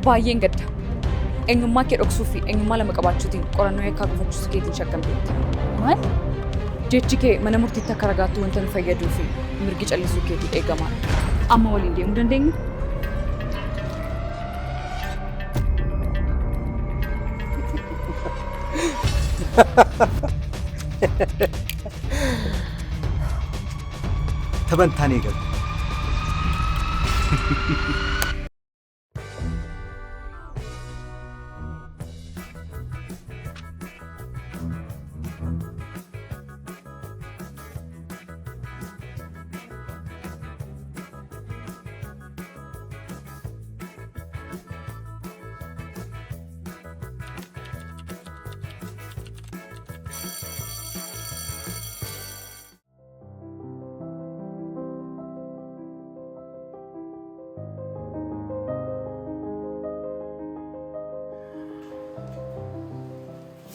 baay'een gadda. Eenyummaa kee dhoksuu fi eenyummaa lama qabaachuutiin qorannoo yakkaa gufachiisuu keetiin shakkamteetti. Maal? Jechi kee mana murtiitti akka ragaattuu wanta nu fayyaduu fi mirgi callisuu keetii eegamaa. Amma waliin deemuu dandeenya? Taphantaan eegalu.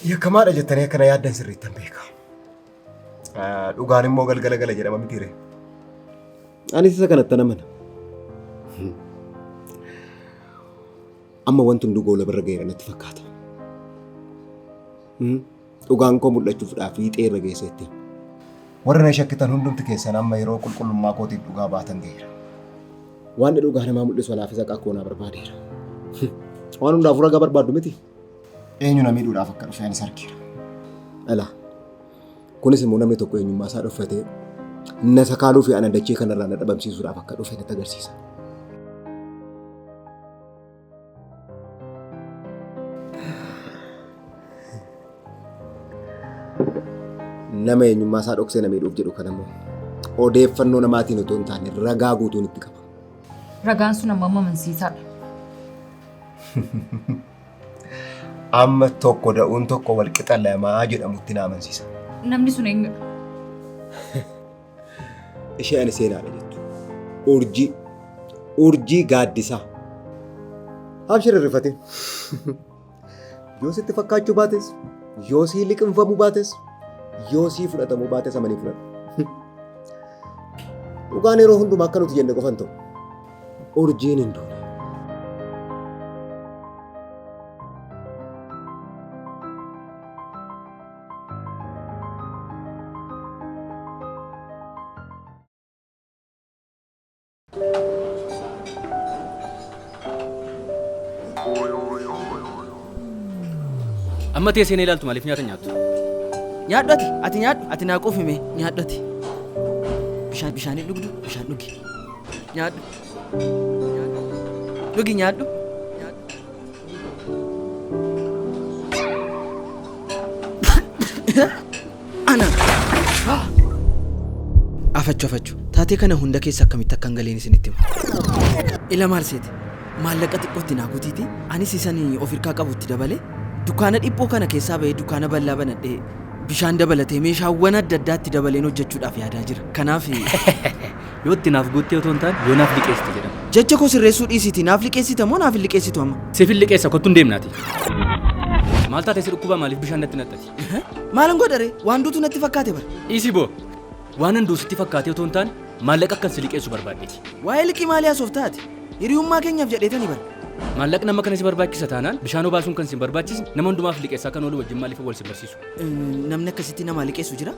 Yakkamaadha jettanii akkana yaaddan sirriittan beeka. Dhugaan immoo galgala gala jedhama mitiire. Anis isa kanatti namana. Amma wanti hunduu goola birra ga'eera natti fakkaata. Dhugaan koo mul'achuudhaaf fiixee irra geesseetti. Warra na shakkitan hundumti keessan amma yeroo qulqullummaa kootiif dhugaa baatan ga'eera. Waan dhugaa namaa mul'isu alaaf isa qaqqoonaa barbaadeera. Waan hundaafuu ragaa barbaaddu miti. Eenyu na miidhuudhaaf akka dhufe anis argeera. Ala. Kunis immoo namni tokko eenyummaa isaa dhuffatee na sakaaluu fi ana dachee kanarraa na dhabamsiisuudhaaf akka dhufe natti agarsiisa. Nama eenyummaa isaa dhoksee na miidhuuf jedhu kanammoo odeeffannoo namaatiin otoo hin taane ragaa guutuun itti qaba. Ragaan sun amma amansiisaadha. Amma tokko da'uun tokko wal qixa lamaa jedhamutti na amansiisa. Namni sun eenyudha? Ishee ani seenaadha jettu. Urjii gaaddisaa. Abshir irrifatin. Yoo sitti fakkaachuu baates, yoo sii liqinfamuu baates, yoo sii fudhatamuu baates amanii fudhadhu. Dhugaan yeroo hundumaa akka nuti jenne qofan ta'u. Urjiin hin duune. Amma teessee na ilaaltu maaliif nyaata nyaattu? Nyaadhu ati nyaadhu ati naa qofime nyaadhu ati. Bishaan dhugdu bishaan dhugi. Nyaadhu. Dhugi nyaadhu. Ana. Afachu. Taatee kana hunda keessa akkamitti akka hin galeen isinitti hima. Ila maal seete? Maallaqa xiqqootti naa guutiiti. Anis isanii of hirkaa qabutti dabale. Dukkaana dhiphoo kana keessaa bahee dukkaana bal'aa banadhee bishaan dabalatee meeshaawwan adda addaatti dabaleen hojjechuudhaaf yaadaa jira. Kanaaf yoo itti naaf guuttee otoo hin taane yoo naaf liqeessite jedhama. Jecha koo sirreessuu dhiisiti naaf liqeessita moo naaf hin liqeessitu amma? Siif hin liqeessa kottu hin deemnaati. Maal taatee si dhukkubaa maaliif bishaan natti naqxati? Maalan godhare waan duutu natti fakkaate bara. Dhiisii boo waan handuu sitti fakkaatee otoo hin taane maallaqa akkan si liqeessu barbaaddeeti. Waa'ee liqii maalii haasoftaati? Hiriyummaa keenyaaf jedheetani bara. Maallaqni nama kana si barbaachisa taanaan bishaan obaasuun kan si barbaachisa nama hundumaaf liqeessaa kan oolu wajjin maaliif wal si barsiisu? Namni akkasitti nama liqeessu jira?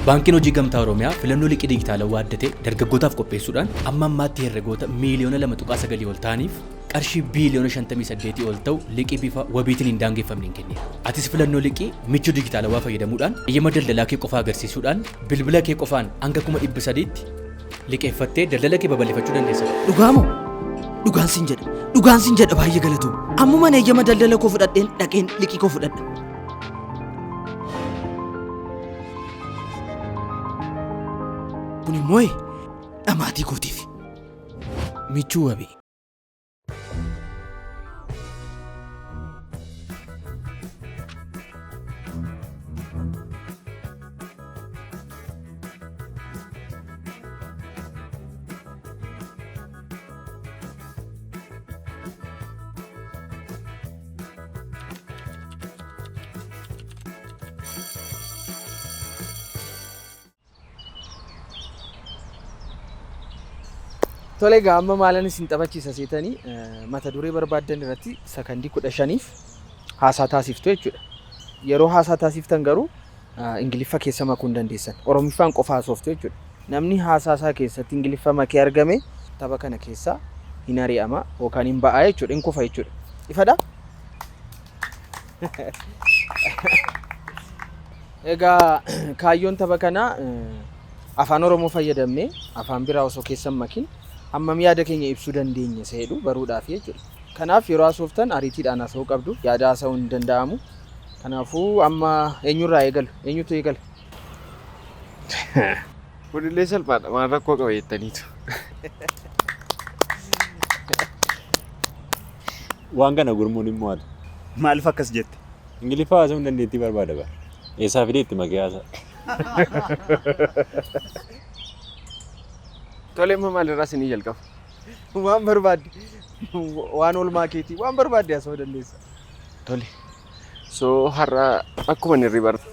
Baankiin hojii gamtaa Oromiyaa filannoo liqii dijitaalawaa addatee dargaggootaaf qopheessuudhaan amma ammaatti herregoota miiliyoona 2.9 ol ta'aniif qarshii biiliyoona 58 ol ta'u liqii bifa wabiitiin hin daangeffamne hin kenneera. Atis filannoo liqii michuu dijitaalawaa fayyadamuudhaan eeyyama daldalaa kee qofaa agarsiisuudhaan bilbila kee qofaan hanga 300tti liqeeffattee daldala kee babal'ifachuu dandeessa. Dhugaamoo? Dhugaan sin jedha baay'ee galatoom. Ammuma eeyyama daldala koo fudhadheen dhaqeen liqii koo fudhadha. Kun immoo dhamaatii kootiif. Michuu wabii. Tole egaa amma maalan isin taphachiisa seetanii mata duree barbaaddan irratti sakandii 15f haasaa taasiftu jechuudha. Yeroo haasaa taasiftan garuu Ingiliffa keessa makuu hin dandeessan. Oromiffaan qofa haasoftu jechuudha. Namni haasaa isaa keessatti Ingiliffa makee argame tapha kana keessa hin ari'ama yookaan hin ba'aa jechuudha. Hin kufa jechuudha. Ifadha? Egaa kaayyoon tapha kanaa afaan Oromoo fayyadamnee afaan biraa osoo keessan makin hammam yaada keenya ibsuu dandeenya seedhu baruudhaaf jechuudha. Kanaaf yeroo haasoftan ariitiidhaan haasa'uu qabdu. Yaada haasa'uu hin danda'amu. Kanaafuu amma eenyurraa eegalu? Eenyutu eegala? Kunillee salphaadha. Waan rakkoo qaba jettaniitu. Waan kana gurmuun immoo haala. Maaliif akkas jette? Ingiliffa haasa'uu hin dandeettii barbaada bara. Eessaa fidee itti makee haasa'a. Tole amma maalirraa isinii jalqaba? Waan barbaadde waan oolmaa keetii waan barbaadde haasa'uu dandeessa. Tole. So har'a akkuma nirri barta.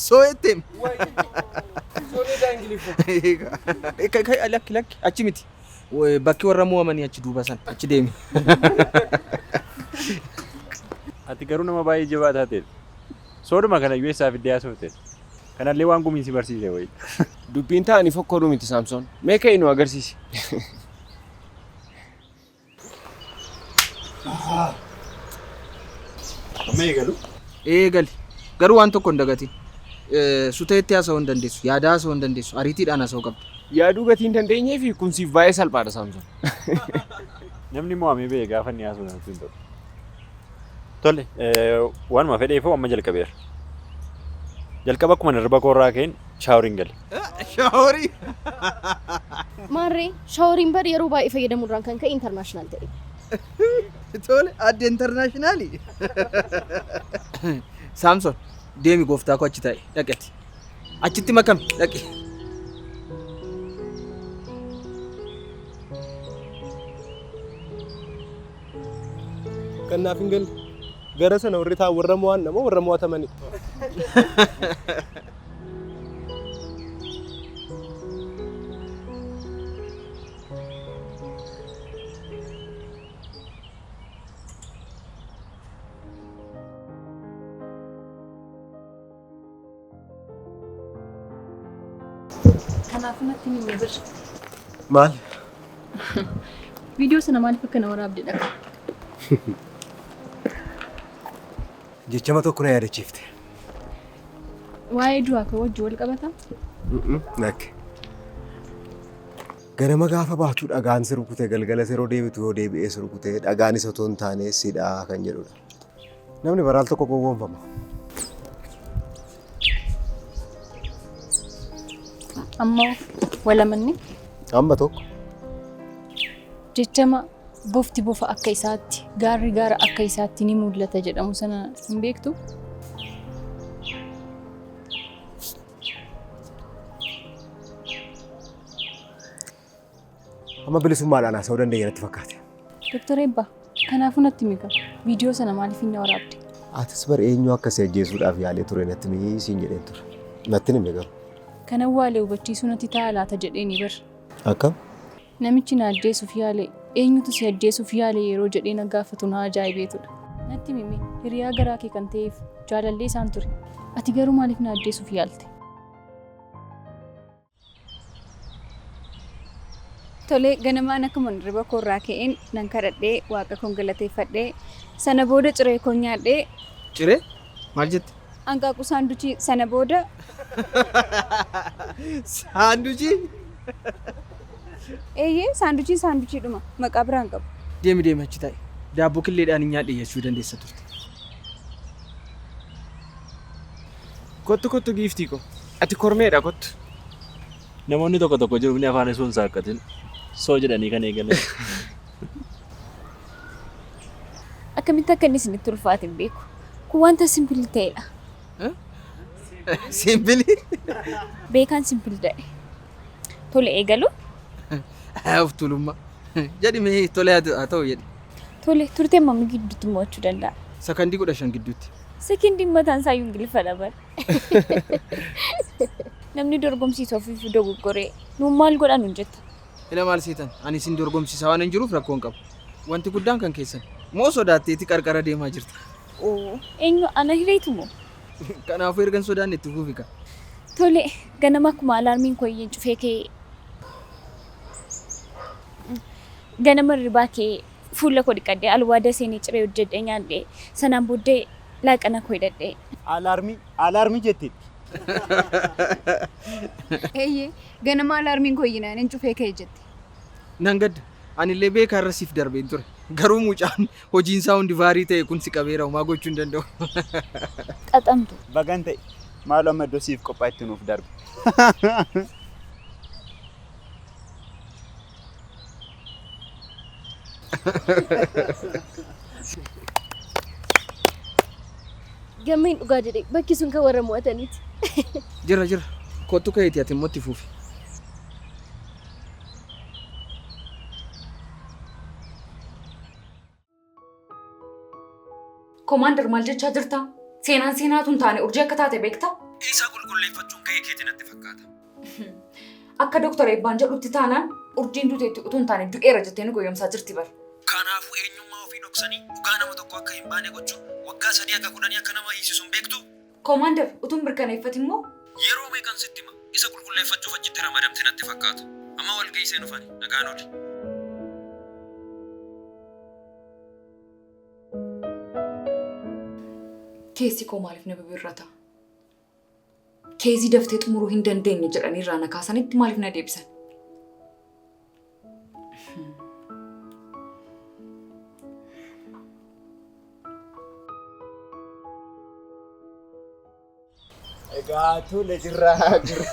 So ettem. Lakki achi miti. Bakki warra mo'amanii achi duuba san achi deemi. Ati garuu nama baay'ee jabaa taateedha. Sooduma kana eessaa fiddee haasofte. Kanallee waan gumiin si barsiise wayi. Dubbiin ta'anii fokkooduu miti Saamsoon. Mee ka'ii nu agarsiisi. Amma eegalu? Eegali. Garuu waan tokko hin dagatin. Suteetti haasa'uu hin dandeessu. Yaada haasa'uu hin dandeessu. Ariitiidhaan haasa'uu qabdu. Yaaduu gatii hin dandeenyee fi kun siif baay'ee salphaadha Saamsoon. Namni mo'amee ba'e gaafa inni haasa'u namatti hin ta'u. Tole, waanuma fedheefoo amma jalqabeera. Jalqaba akkuma darba koorraa ka'een shaaworiin gale. Shaaworii? Maarree, shaaworiin bari yeroo baay'ee fayyadamuudhaan kan ka'e intarnaashinaal ta'e. Tole, adde intarnaashinaali. Saamsoon, deemi gooftaa koo achi taa'e dhaqeeti. Achitti makami dhaqe. Kanaaf hin galle. Gara sana warri taa'u warra mo'an namoo warra mo'atamani. Kanaaf natti hin bir. Maal? Viidiyoo sana maaliif akka na waraabdedha? Jechama tokko na yaadachiifte. Waa'ee du'aa kan wajji wal qabata? Nakki. Ganama gaafa baatu dhagaan si rukute galgala yeroo deebitu yoo deebi'ee si rukute dhagaan isa otoo hin taane sidhaa kan jedhudha. Namni baraal tokko gowwoomfama. Ammoo walamanni? Amma tokko. Jechama bofti bofa akka isaatti gaarri gaara akka isaatti ni mul'ata jedhamu sana hin beektu? Amma bilisummaadhaan haasa'uu dandeenya natti fakkaate. Doktor Eebbaa, kanaafuu natti mika. Viidiyoo sana maaliif hin waraabde? Atis bar eenyu akkasii ajjeesuudhaaf yaalee ture natti mii siin jedheen ture. Natti himne garuu. Kan awwaalee hubachiisuu natti ta'a laata jedheeni bar. Akkam? Namichi na ajjeesuuf yaale eenyutu si ajjeesuuf yaale yeroo jedhee na gaafatu na ajaa'ibeetudha. Natti mimi hiriyaa garaa kee kan ta'eef jaalallee isaan ture. Ati garuu maaliif na ajjeesuuf yaalte? Tole ganamaan akkuma dirba koorraa ka'een nan kadhadhee waaqa koon galateeffadhee sana booda ciree koon nyaadhee. Ciree? Maal jette? Hanqaaquu saanduchii sana booda. Saanduchii? Eeyyee saanduchiidhuma maqaa biraan qabu. Deemi achi taa'e. Daabboo killeedhaan hin nyaadhe jechuu dandeessa turte. Kottu giiftii ko. Ati kormeedha kottu. Namoonni tokko tokko jiru inni afaan isuun saaqatin soo jedhanii kan eegalan. Akkamitti akka inni isinitti ulfaate hin beeku. Kun wanta simpilii ta'edha. Simpilii? Beekaan simpilii ta'e. Tole eegalu? Of tulummaa. Jedhi mee tole haa ta'u jedhi. Tole turtee mamni gidduutti mo'achuu danda'a. Sakandii 15 gidduutti. Sekindii mataan isaa Ingiliffa dabar. namni dorgomsiisa ofiif dogoggoree nuun maal godhan hin jetta. Ila maal seetan ani isin dorgomsiisaa waan hin jiruuf rakkoon qabu. Wanti guddaan kan keessan moo sodaatteeti qarqara deemaa jirta. Eenyu ana hireetu moo? Kanaafuu ergan sodaan itti fuufika. Tole ganama akkuma alaarmiin koo iyyeen cufee kee ganama ribaa kee fuula koo dhiqadhee alwaada seenii ciree hojjedhee nyaadhee sanaan booddee laaqana koo hidhadhee. Alaarmii jettee. Eeyyee ganama alaarmiin koo iyyinaan hin cufee kee jette. Nan gadda anillee beekaa irra siif darbeen ture. Garuu mucaan hojiinsaa hundi vaarii ta'e kun si qabeera homaa gochuu hin danda'u. Xaxamtu. Bagan ta'e maaloo amma iddoo siif qophaa itti nuuf darbe. Gammeen dhugaa jedhee bakki sun kan warra mo'ataniiti. Jira kottu ka'eeti ati immoo itti fuufi. Komaander maal jechaa jirta? Seenaatu hin taane urjii akka taate beekta? Isaa qulqulleeffachuun gahee keetii natti fakkaata. Akka Dooktar Eebbaan jedhutti taanaan urjiin duuteetti utuu hin taane du'eera jettee nu goyyoomsaa jirti bara. Kanaafuu eenyummaa ofii dhoksanii dhugaa nama tokko akka hin baane gochuun waggaa 3 akka 10 akka nama hiisisuun beektu. Komaander utuu mirkaneeffati immoo? Yeroo meeqan sitti hima isa qulqulleeffachuuf achitti ramadamte natti fakkaata. Amma wal gahii seen dhufani nagaan oli. Keessi koo maaliif na bibirrata? Keezii daftee xumuruu hin dandeenye jedhanii irraa na kaasanitti maaliif na deebisan? Egaa tole jirraa jira.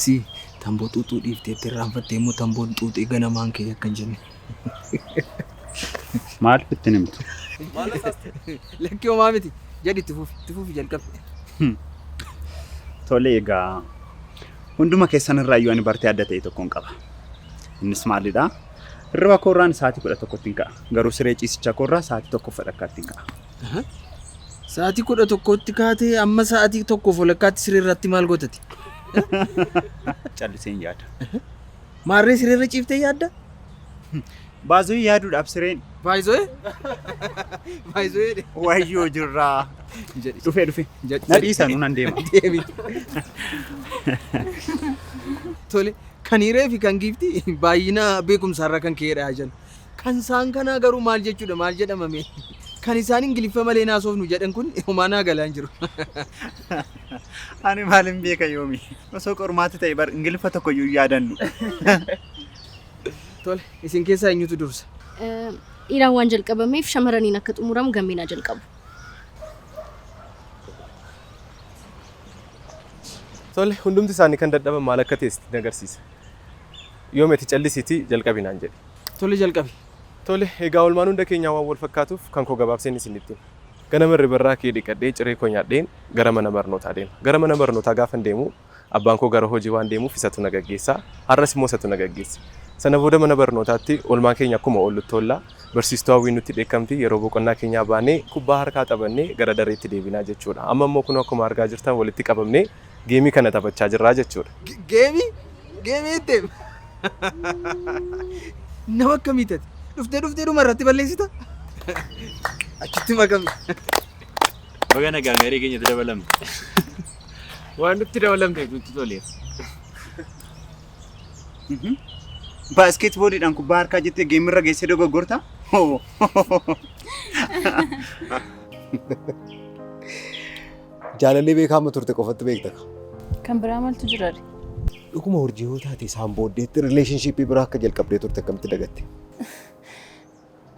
Si tamboo xuuxuu dhiiftee irraanfattee immoo tamboon xuuxee ganamaan kee akka hin jenne. Maal fitti nimtu? Lakkii homaa miti jedhi itti fuufi jalqabe. Tole egaa hunduma keessan irraa iyyuu ani bartee adda ta'e tokkoon qaba. Innis maalidha? Hirriba koorraan sa'aatii 11tti hin ka'a. Garuu siree ciisichaa koorraa sa'aatii 1:00 hin ka'a. Sa'aatii 11tti kaatee amma sa'aatii 1:00 siree irratti maal gootati? Calliseen yaada. Maarree siree irra ciiftee yaadda? Baazoo yaaduudhaaf sireen. Baay'ee? Wayyoo jirraa. Dhufe. Na dhiisanuu nan deema. Tole kan hiree fi kan giifti baay'ina beekumsaarra kan ka'edha jennu. Kan isaan kanaa garuu maal jechuudha maal jedhamame? Kan isaan ingiliffa malee naasofnu jedhan kun homaa naa galaan jiru. Ani maalin beeka yoomi? Osoo qormaati ta'e bar ingiliffa tokko iyyuu yaadannu. Tole isin keessaa eenyutu dursa? Dhiiraan waan jalqabameef shamarraniin akka xumuramu gammeenaa jalqabu. Tole hundumti isaanii kan dadhaban maal akka ta'e sitti agarsiisa. Yoo meti callisiitii jalqabinaan jedhe. Tole jalqabi. Tole egaa olmaan hunda keenyaa waan wal fakkaatuuf kan koo gabaabseen isinitti. Ganama ribarraa kee dhiqadhee ciree koo nyaadheen gara mana barnootaa deema. Gara mana barnootaa gaafa deemu abbaan koo gara hojii waan deemuuf isatu na gaggeessa. Har'as immoo isatu na gaggeessa. Sana booda mana barnootaatti olmaan keenya akkuma oollutti oollaa barsiistuu hawwiin nutti dheekkamti yeroo boqonnaa keenyaa baanee kubbaa harkaa taphannee gara dareetti deebinaa jechuudha. Amma immoo kun akkuma argaa jirtan walitti qabamnee geemii kana taphachaa jirraa jechuudha. Geemii itti nama akkamiitati? Dhuftee dhuma irratti balleessita? Achitti makami. Baga nagaan gaarii keenyatti dabalamne. Waan nutti dabalamteef nutti toleera. Baaskeetbooliidhaan kubbaa harkaa jettee geemirra geessee dogoggortaa? Jaalallee beekaama turte qofatti beekta. Kan biraa maaltu jira? Dhuguma hojii yoo taate isaan booddeetti rileeshinshiippii biraa akka jalqabdee turte akkamitti dagatte?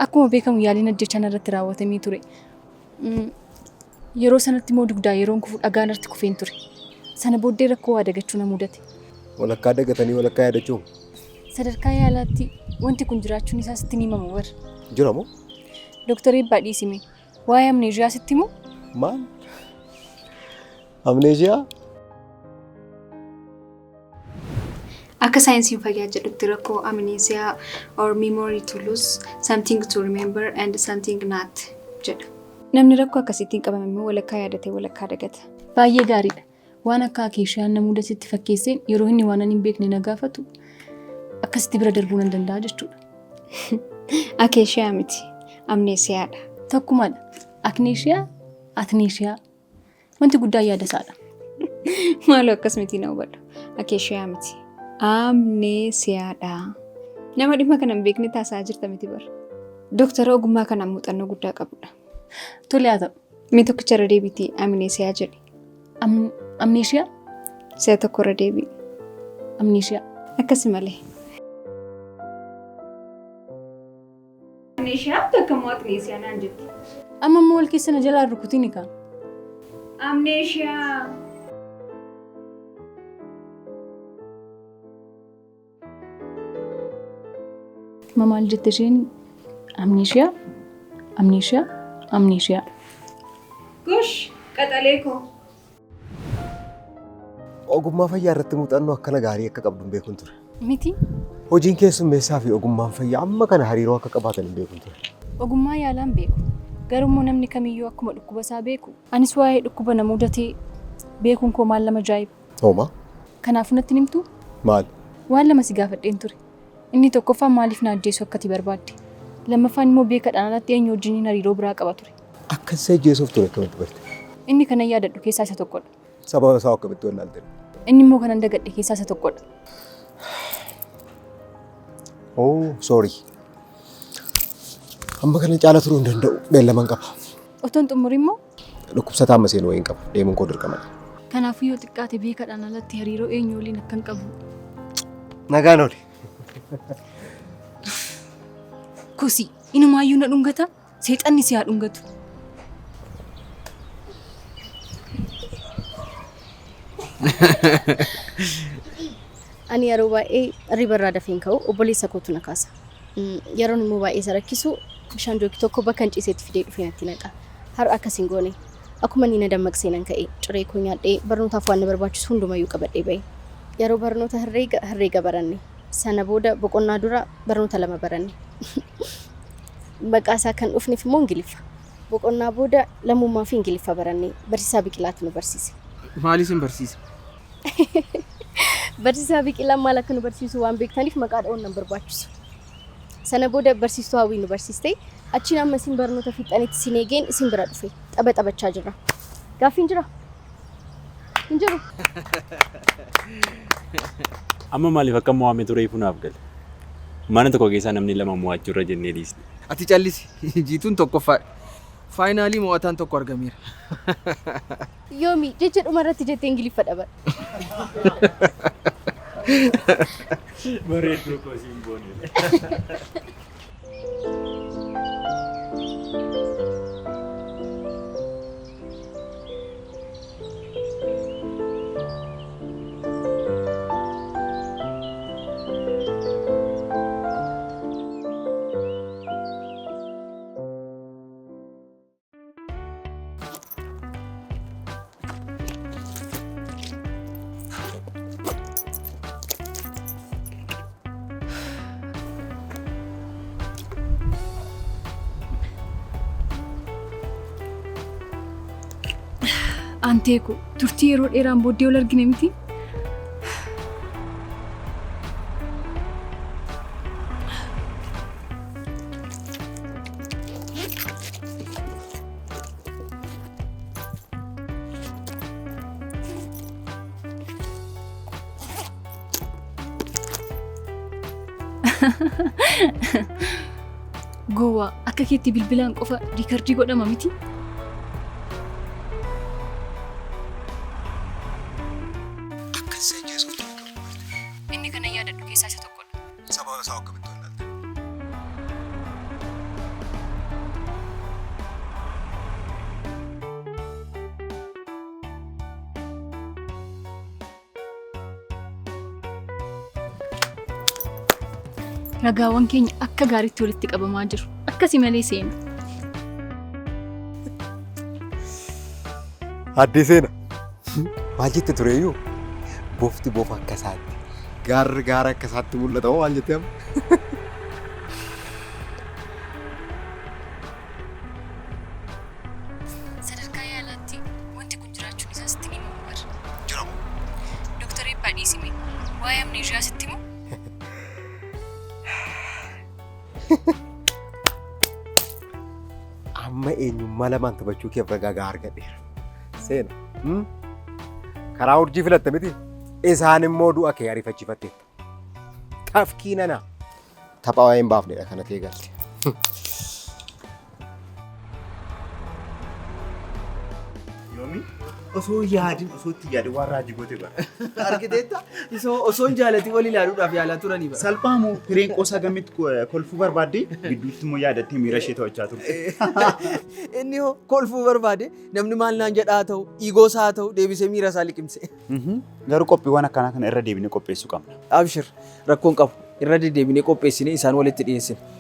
Akkuma beekamu yaaliin ajjechaan irratti raawwatamee ture. Yeroo sanatti immoo dugdaa yeroon kufu dhagaan irratti kufeen ture. Sana booddee rakkoo waa dagachuu na mudate. Walakkaa dagatanii walakkaa yaadachuu? Sadarkaa yaalaatti wanti kun jiraachuun isaa sitti ni himamu bara. Jira moo? Dooktar Eebbaa dhiisime. Waa'ee amneeziyaa sitti himu? Maal? Amneeziyaa? Akka saayinsiin fayyaa jedhutti rakkoo amneeziyaa or memory to lose, something to remember and something not jedha. Namni rakkoo akkasittiin qabame immoo walakkaa yaadatee walakkaa dagata. Baay'ee gaariidha. Waan akka akeeshaan namoota sitti fakkeesseen yeroo inni waan hin beekne na gaafatu akkasitti bira darbuu nan danda'a jechuudha. Akeeshaa miti. Amneesiyaadha. Takkumadha. Akneeshiyaa, atneeshiyaa. Wanti guddaa yaada isaadha. Maaloo akkas miti na hubadhu. Akeeshaa miti. Amneesiyaadha. Nama dhimma kana hin beekne taasisaa jirta miti bara. Dooktara ogummaa kanaan muuxannoo guddaa qabudha. Tole haa ta'u. Mee tokkicha irra deebiitii amneesiyaa jedhi. Amneeshiyaa? Si'a tokko irra deebi'i. Amneeshiyaa. Akkasi malee. Amneeshiyaa takka moo atneesiyaa naan jetti. Amma immoo wal keessa na jalaa rukutiin kaa. Amneeshiyaa. Maal jette isheen? Amneeshiyaa, amneeshiyaa, amneeshiyaa. Gosh, qaxalee koo. Ogummaa fayyaa irratti muuxannoo akkana gaarii akka qabdu hin beekun ture. Miti? Hojiin keessummeessaa fi ogummaan fayyaa amma kana hariiroo akka qabaatan hin beekun ture. Ogummaa yaalaan beeku. Garuu namni kamiyyuu akkuma dhukkuba isaa beeku. Anis waa'ee dhukkuba na mudatee beekuun koo maal lama ajaa'iba. Hooma? Kanaafuu natti himtuu? Maal? Waan lama si gaafadheen ture. Inni tokkoffaan maaliif na ajjeesu akkati barbaadde? Lammaffaan immoo beekadhaan alatti eenyu wajjin hariiroo biraa qaba ture. Akkas ajjeesuuf ture akkamitti barte? Inni kana yaadadhu keessaa isa tokkodha. Sababa isaa akkamitti wallaalte? Inni immoo kanan dagadhe keessaa isa tokkodha. Oh, sorry. Amma kana caala turuu hin danda'u. Beellaman qaba. Otoon xumurii immoo? Dhukkubsataa amma seenuu wayiin qaba. Deemuun koo dirqama. Kanaafuu yoo xiqqaate beekadhaan alatti hariiroo eenyu waliin akkan qabu. Nagaan oli. Kosi, inumaayyuu na dhungata? Seexanni si haa dhungatu. Ani yeroo baay'ee ribarraa dafeen ka'u obboleessa kootu na kaasa. Yeroon immoo baay'ee isa rakkisu bishaan jookii tokko bakka hin ciisetti fidee dhufee natti naqa. Har'a akkas hin goone. Akkuma inni na dammaqsee nan ka'e ciree koo nyaadhee barnootaaf waan na barbaachisu hundumayyuu qabadhee ba'e. Yeroo barnoota herreega baranne. Sana booda boqonnaa dura barnoota 2 baranne. Maqaa isaa kan dhufneef immoo Ingiliffa. Boqonnaa booda lammummaa fi Ingiliffa baranne. Barsiisaa Biqilaatu nu barsiise. Maalis hin barsiise? Barsiisaa Biqilaan maal akka nu barsiisu waan beektaniif maqaa dha'uun nan barbaachisu. Sana booda barsiistuu Hawwii nu barsiiste. Achiin amma isin barnoota fixanitti isin eegeen isin bira dhufe. Taphachaa jirra. Gaaffiin jira? Hin jiru? Amma maaliif akka mo'ame ture ifunaaf gale? Mana tokko keessaa namni 2 mo'achuu irra jennee dhiisne. Ati callisi. Jiituun tokkoffaa. Faayinaalii mo'ataan tokko argameera. Yoomi jecha dhuma irratti jettee Ingiliffa dhaban. Bareedduu koo siin boone. Anteeku turtii yeroo dheeraan booddee wal argine miti? Gowwaa akka keetti bilbilaan qofa riikardii godhama miti? Inni kana yaadadhu keessaa isa tokkodha. Sababa isaa akkamitti wallaalte? Ragaawwan keenya akka gaariitti walitti qabamaa jiru. Akkasii malee seena. Addee seena. Maal jette tureeyyuu? Boofti boofa akkasaatti. Gaarri gaara akkasaatti mul'ata moo maal jettee amma? Waa'ee amneeshiyaa sitti himu? Amma eenyummaa lamaan taphachuu keef ragaa argadheera. Seena. Karaa urjii filatte miti. Isaan immoo du'a kee ariifachiifatteetta. Tafkii nanaa. Tapha waa'ee hin baafnedha kana kee galte. Yoomi osoo yaadin osoo itti yaadin waan raajii goote bara. Argiteetta osoo hin jaalatiin wal ilaaluudhaaf yaalaa turanii bara. Salphaamoo hireen qoosaa gamitti kolfuu barbaadde gidduutti immoo yaadattee miira ishee to'achaa turte. Inni hoo kolfuu barbaade namni maal naan jedhaa ta'u dhiigoo isaa ta'u deebisee miira isaa liqimse. Garuu qophiiwwan akkanaa kana irra deebinee qopheessuu qabna. Abshir rakkoon qabu irra deddeebinee qopheessinee isaan walitti dhiyeessina.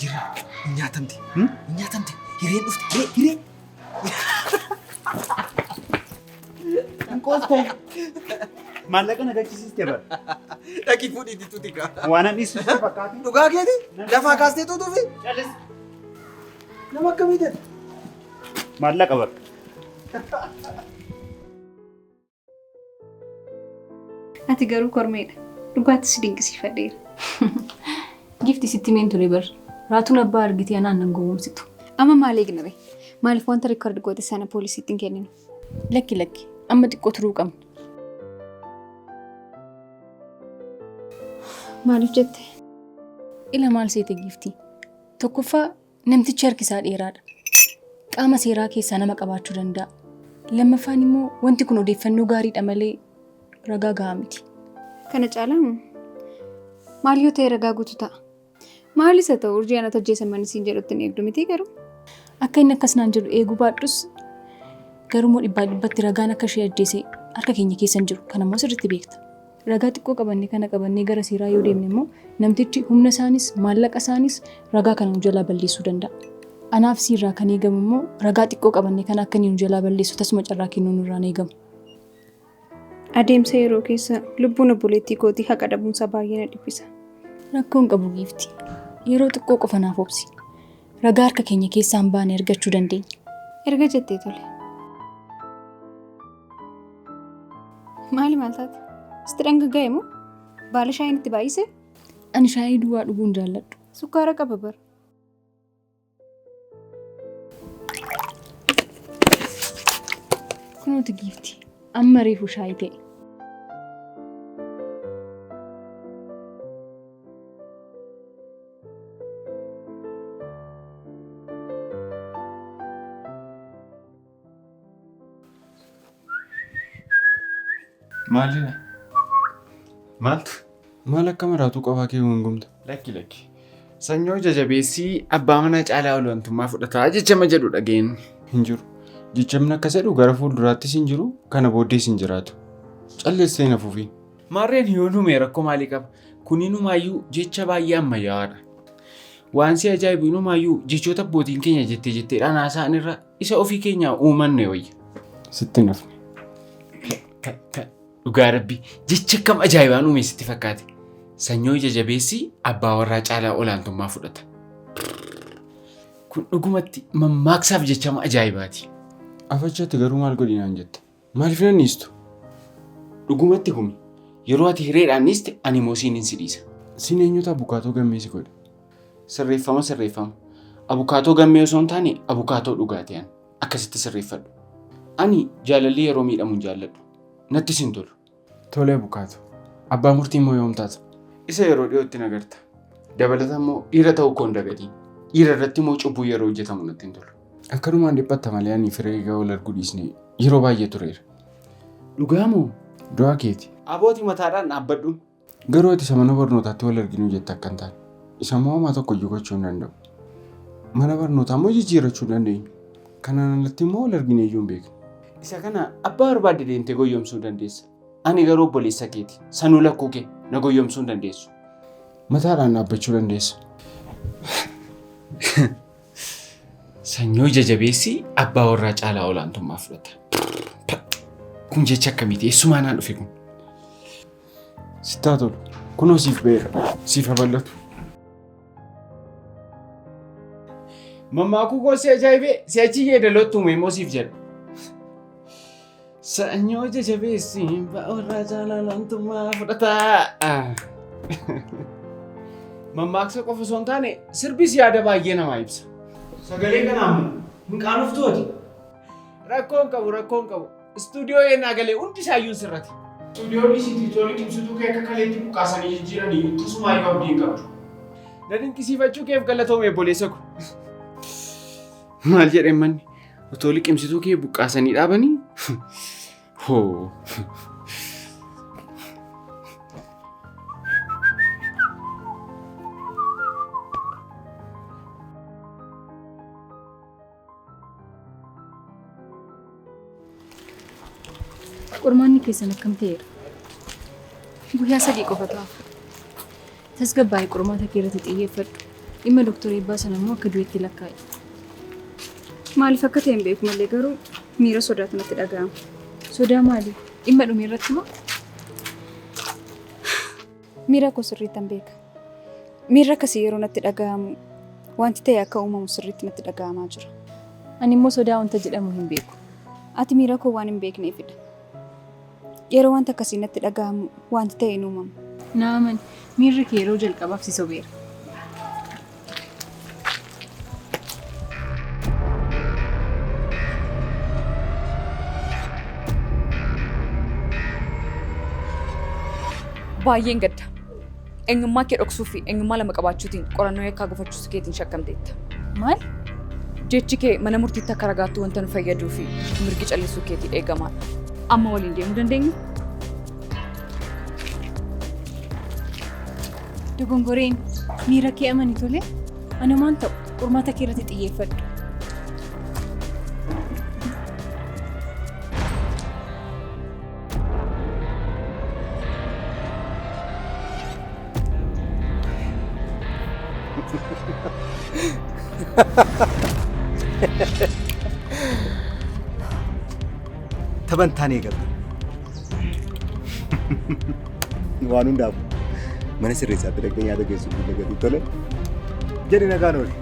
Jira nyaatamte nyaatamte hireen dhufte hiree. Qoos ta'e maallaqa nagachiisiste bara. Dhaqii fuudhiitti tuuti kaa. Waan ani isuutti fakkaate. Dhugaa keeti lafaa kaastee tuutuufi. Nama akkamii ta'e? Maallaqa bara. Ati garuu kormeedha. Dhugaattis dinqisiifadheera. Gifti sitti meen ture bar. Raatuun abbaa argitee anaan nan gowwoomsitu. Amma maal eegna bee? Maaliif wanta rikoordi goote sana poolisiitti hin kenninu? Lakki amma xiqqoo turuu qabna. Maaliif jette? Ila maal seete gifti? Tokkoffaa namtichi harki isaa dheeraadha. Qaama seeraa keessaa nama qabaachuu danda'a. Lammaffaan immoo wanti kun odeeffannoo gaariidha malee ragaa gahaa miti. Kana caalaa maal yoo ta'e ragaa guutuu ta'a? Maalis haa ta'u urjii anatu hojjeessan manisiin jedhutti hin eegdu miti garuu? Akka inni akkas naan jedhu eeguu baadhus garuu dhibbatti ragaan akka ishee ajjeese harka keenya keessa hin jiru. Kanammoo sirriitti beekta. Ragaa xiqqoo qabannee kana qabannee gara seeraa yoo deemne immoo namtichi humna isaanis maallaqa isaanis ragaa kana nu jalaa balleessuu danda'a. Anaaf siirraa kan eegamu immoo ragaa xiqqoo qabannee kana akka inni nu jalaa balleessu tasuma carraa kennuu nurraan eegamu. Adeemsa yeroo keessa lubbuun obboleettii kootii haqa dhabuunsaa baay'ee na dhiphisa. Rakkoon qabu giifti. Yeroo xiqqoo qofa naaf obsi. Ragaa harka keenya keessaan baane argachuu dandeenya. Erga jettee tole. Maali maal taate? Sitti dhangaggaa'e moo? Baala shaayiin itti baay'ise? Ani shaayii duwwaa dhuguu hin jaalladhu. Sukkaara qaba bara. Kunuuti giifti. Amma reefu shaayii ta'e. Maalidha? Maaltu? Maal akka maraatu qofaa kee gungumta? Lakki. Sanyoo jajabeessii abbaa mana caalaa olaantummaa fudhataa jechama jedhu dhageen hin jiru. Jechamni akkas jedhu gara fuulduraattis hin jiru, kana booddees hin jiraatu. Calleessee na fufi. Maarreen yoo nume rakkoo maalii qaba? Kuniinumaayyuu jecha baay'ee ammayyaa'aadha. Waan si ajaa'ibu inumaayyuu jechoota abbootiin keenya jetteedhaan haasa'an irra isa ofii keenya uumanne wayya. Sitti nafne. Dhugaa rabbii jecha akkam ajaa'ibaan uume sitti fakkaate. Sanyoo jajabeessii abbaa warraa caalaa olaantummaa fudhata. Kun dhugumatti mammaaksaaf jechama ajaa'ibaati. Afachatti garuu maal godhinaan jette? Maaliif nan niistu? Dhugumatti kumi yeroo ati hireedhaan niiste ani immoo siin si dhiisa. Siin eenyuta abukaatoo gammeessi godhe? Sirreeffama. Abukaatoo gammee osoo hin taane abukaatoo dhugaatii akkasitti sirreeffadhu. Ani jaalalli yeroo miidhamu hin jaalladhu. Natti sin tolu. Tole abukaatoo. Abbaa murtii immoo yoom taata? Isa yeroo dhiyootti nagarta. Dabalata immoo dhiira ta'uu koo hin dagatiin. Dhiira irratti immoo cubbuu yeroo hojjetamu natti hin tolu. Akkanumaan dhiphatta malee ani firee egaa wal arguu dhiisne yeroo baay'ee tureera. Dhugaa moo? Du'aa keeti. Abootii mataadhaan dhaabbadhu. Garuu ati isa mana barnootaatti wal arginu jette akka hin taane. Isa immoo homaa tokko iyyuu gochuu hin danda'u. Mana barnootaa immoo jijjiirrachuu dandeenya. Kanaan alatti immoo wal argine iyyuu hin beekne. Isa kana abbaa barbaadde deemtee goyyomsuu dandeessa. Ani garuu obboleessa keeti. Sanuu lakkuu kee na goyyomsuu hin dandeessu. Mataadhaan dhaabbachuu dandeessa. Sanyoo jajabeessii abbaa warraa caalaa olaantummaa fudhata. Kun jecha akkamiiti? Eessumaa naan dhufe kun? Sittaa tolu. Kunoo siif beera. Siif haballatu. Mammaakuu koo si ajaa'ibee si achi yeedalootti uume immoo siif jedha. Sanyoo jajjabeessi ba'uurraa jaalalantummaa fudhataa. Mammaaksa qofa osoo hin taane sirbis yaada baay'ee namaa ibsa. Sagalee kanaan hin qaanoftooti. Rakkoon qabu. Istuudiyoo yennaa galee hundi isaayyuu sirrate. Istuudiyoon isiitiitoonni ibsituu kee akka kaleetti buqqaasanii jijjiiranii ittisumaa yoo abdiin qabdu. Na dinqisiifachuu keef galatoome obboleessa ko. Maal jedhee manni otoo liqimsituu kee buqqaasanii dhaabanii? Hoo. Qormaanni keessan akkam ta'eera? Guyyaa 3 qofa ta'a. Tasgabbaa'ee qormaata kee irratti xiyyeeffadhu. Dhimma Dooktor Eebbaa sana immoo akka du'eetti lakkaa'i. Maaliif akka ta'e hin beeku malee garuu miira sodaatu natti dhaga'ama. Sodaa maali? Dhimma dhumee irratti moo? Miira koo sirriitti hin beeka. Miira akkasii yeroo natti dhaga'amu wanti ta'e akka uumamu sirriitti natti dhaga'amaa jira. Ani immoo sodaa wanta jedhamu hin beeku. Ati miira koo waan hin beekneefidha. Yeroo wanta akkasii natti dhaga'amu wanti ta'e hin uumamu. Naaman miirri kee yeroo jalqabaaf si sobeera. Baay'een gadda. Eenyummaa kee dhoksuu fi eenyummaa lama qabaachuutiin qorannoo yakkaa gufachuus keetiin shakkamteetta. Maal? Jechi kee mana murtiitti akka ragaattuu wanta nu fayyaduu fi mirgi callisuu keetii eegamaadha. Amma waliin deemuu dandeenya? Dogongoreen miira kee amani tole. Ana maan ta'u qormaata kee irratti xiyyeeffadhu. Taphantaan eegalu. Waan hundaaf mana sirreessaatti dhaqee nyaata geessuuf ni gadi tole. Jedhi nagaan oole.